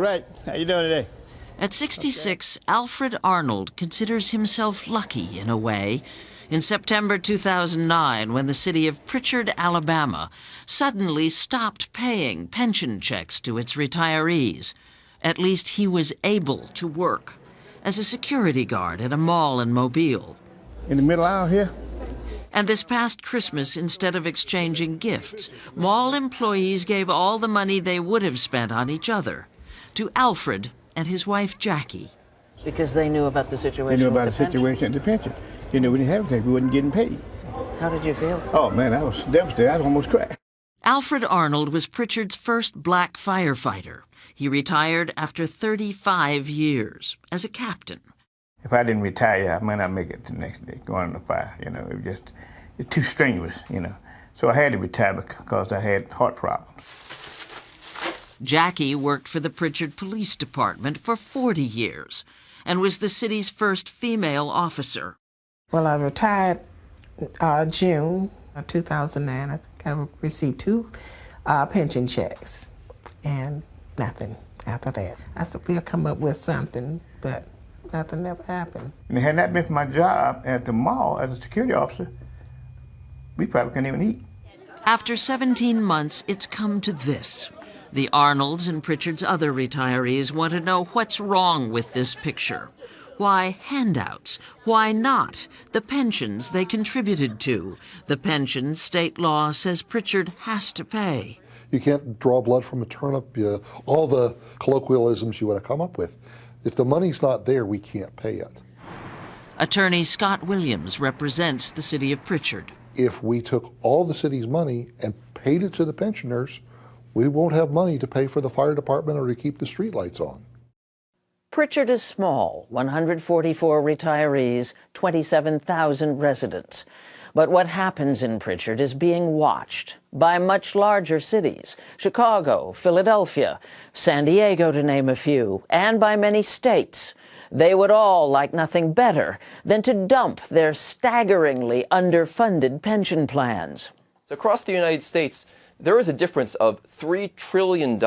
right. How you doing today? At 66, Alfred Arnold considers himself lucky in a way. In September 2009, when the city of Prichard, Alabama, suddenly stopped paying pension checks to its retirees. At least he was able to work as a security guard at a mall in Mobile. In the middle aisle here? And this past Christmas, instead of exchanging gifts, mall employees gave all the money they would have spent on each other to Alfred and his wife Jackie. Because they knew about the situation. They knew about the situation and the pension. You know, we didn't have anything. We wasn't getting paid. How did you feel? Oh, man, I was devastated. I almost cried. Alfred Arnold was Prichard's first black firefighter. He retired after 35 years as a captain. If I didn't retire, I might not make it the next day, going on the fire. You know, it's too strenuous, you know. So I had to retire because I had heart problems. Jackie worked for the Prichard Police Department for 40 years and was the city's first female officer. Well, I retired June of 2009. I received 2 pension checks and nothing after that. I said, we'll come up with something, but nothing ever happened. And it had not been for my job at the mall as a security officer, we probably couldn't even eat. After 17 months, it's come to this. The Arnolds and Prichard's other retirees want to know what's wrong with this picture. Why handouts? Why not the pensions they contributed to? The pensions state law says Prichard has to pay. You can't draw blood from a turnip, all the colloquialisms you want to come up with. If the money's not there, we can't pay it. Attorney Scott Williams represents the city of Prichard. If we took all the city's money and paid it to the pensioners, we won't have money to pay for the fire department or to keep the streetlights on. Prichard is small, 144 retirees, 27,000 residents. But what happens in Prichard is being watched by much larger cities, Chicago, Philadelphia, San Diego, to name a few, and by many states. They would all like nothing better than to dump their staggeringly underfunded pension plans. So across the United States, there is a difference of $3 trillion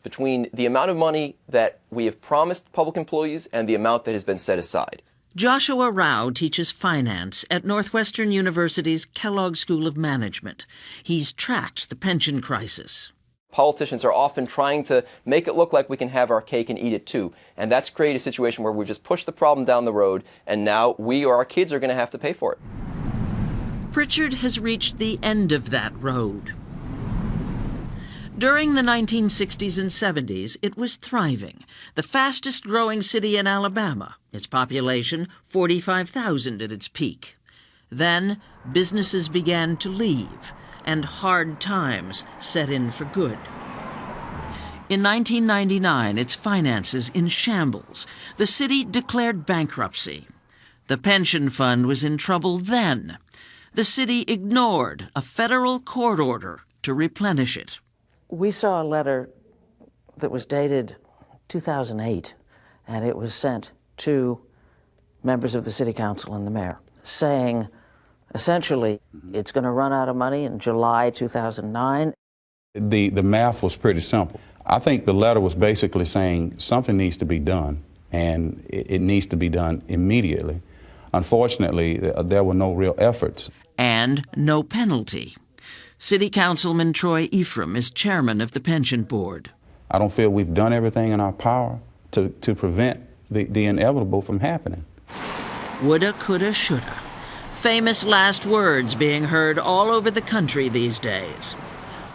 between the amount of money that we have promised public employees and the amount that has been set aside. Joshua Rao teaches finance at Northwestern University's Kellogg School of Management. He's tracked the pension crisis. Politicians are often trying to make it look like we can have our cake and eat it too. And that's created a situation where we've just pushed the problem down the road, and now we or our kids are going to have to pay for it. Prichard has reached the end of that road. During the 1960s and 70s, it was thriving, the fastest growing city in Alabama, its population 45,000 at its peak. Then businesses began to leave, and hard times set in for good. In 1999, its finances in shambles. The city declared bankruptcy. The pension fund was in trouble then. The city ignored a federal court order to replenish it. We saw a letter that was dated 2008, and it was sent to members of the city council and the mayor, saying, essentially, it's going to run out of money in July 2009. The math was pretty simple. I think the letter was basically saying something needs to be done, and it needs to be done immediately. Unfortunately, there were no real efforts. And no penalty. City Councilman Troy Ephraim is chairman of the pension board. I don't feel we've done everything in our power to prevent the inevitable from happening. Woulda, coulda, shoulda. Famous last words being heard all over the country these days.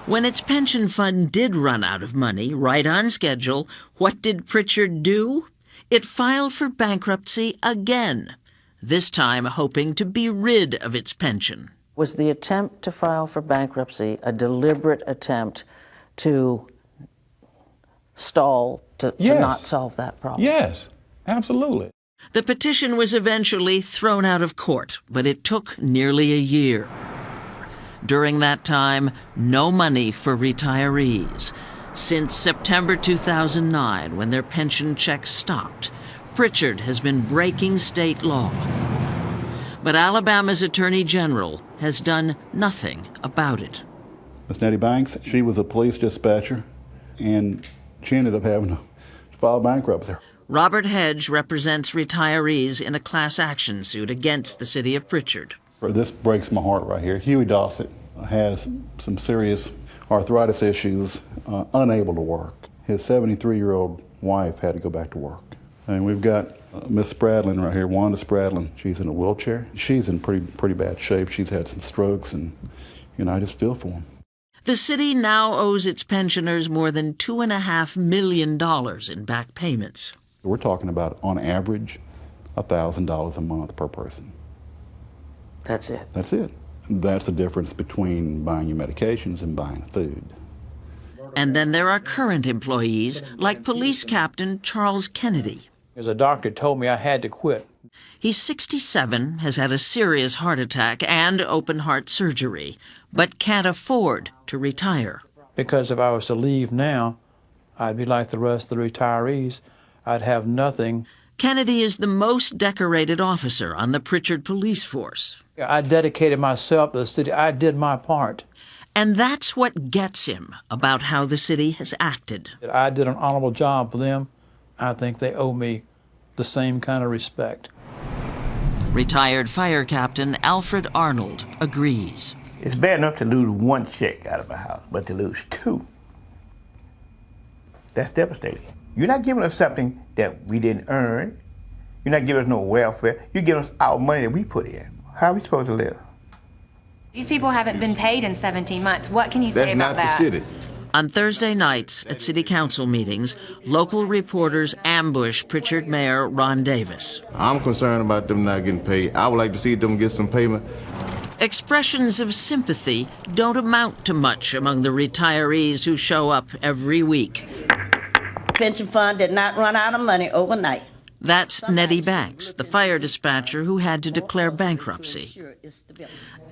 When its pension fund did run out of money, right on schedule, what did Prichard do? It filed for bankruptcy again, this time hoping to be rid of its pension. Was the attempt to file for bankruptcy a deliberate attempt to stall, to not solve that problem? Yes, absolutely. The petition was eventually thrown out of court, but it took nearly a year. During that time, no money for retirees. Since September 2009, when their pension checks stopped, Prichard has been breaking state law. But Alabama's Attorney General has done nothing about it. Miss Nettie Banks, she was a police dispatcher, and she ended up having file bankruptcy. Robert Hedge represents retirees in a class action suit against the city of Prichard. This breaks my heart right here. Huey Dossett has some serious arthritis issues, unable to work. His 73-year-old wife had to go back to work. And we've got Miss Spradlin right here, Wanda Spradlin. She's in a wheelchair. She's in pretty bad shape. She's had some strokes, and I just feel for them. The city now owes its pensioners more than $2.5 million in back payments. We're talking about, on average, $1,000 a month per person. That's it. That's it. That's the difference between buying your medications and buying food. And then there are current employees, like Police Captain Charles Kennedy. As a doctor told me I had to quit. He's 67, has had a serious heart attack and open heart surgery, but can't afford to retire. Because if I was to leave now, I'd be like the rest of the retirees. I'd have nothing. Kennedy is the most decorated officer on the Prichard police force. I dedicated myself to the city. I did my part. And that's what gets him about how the city has acted. I did an honorable job for them. I think they owe me the same kind of respect. Retired fire captain Alfred Arnold agrees. It's bad enough to lose one check out of a house, but to lose two, that's devastating. You're not giving us something that we didn't earn. You're not giving us no welfare. You're giving us our money that we put in. How are we supposed to live? These people haven't been paid in 17 months. What can you say about that? That's not the city. On Thursday nights at city council meetings, local reporters ambush Prichard Mayor Ron Davis. I'm concerned about them not getting paid. I would like to see them get some payment. Expressions of sympathy don't amount to much among the retirees who show up every week. Pension fund did not run out of money overnight. That's Nettie Banks, the fire dispatcher who had to declare bankruptcy.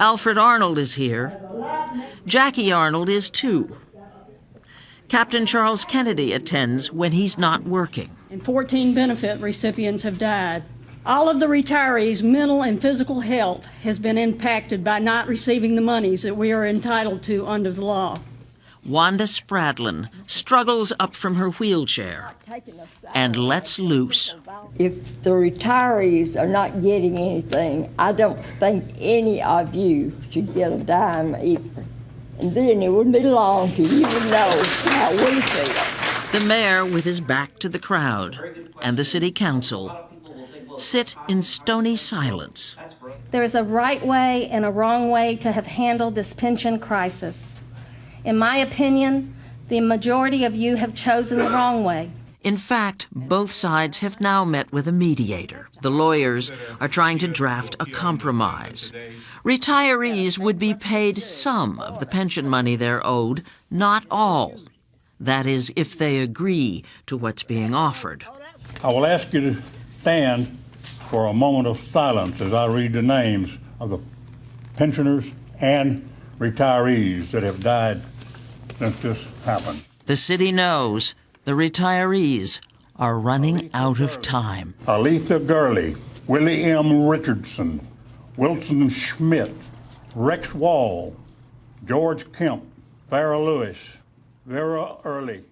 Alfred Arnold is here. Jackie Arnold is too. Captain Charles Kennedy attends when he's not working. And 14 benefit recipients have died. All of the retirees' mental and physical health has been impacted by not receiving the monies that we are entitled to under the law. Wanda Spradlin struggles up from her wheelchair and lets loose. If the retirees are not getting anything, I don't think any of you should get a dime either. And then it wouldn't be long till you would know how we feel. The mayor, with his back to the crowd, and the city council sit in stony silence. There is a right way and a wrong way to have handled this pension crisis. In my opinion, the majority of you have chosen the wrong way. In fact, both sides have now met with a mediator. The lawyers are trying to draft a compromise. Retirees would be paid some of the pension money they're owed, not all. That is, if they agree to what's being offered. I will ask you to stand for a moment of silence as I read the names of the pensioners and retirees that have died since this happened. The city knows the retirees are running out of time. Aletha Gurley, Willie M. Richardson, Wilson Schmidt, Rex Wall, George Kemp, Farrah Lewis, Vera Early,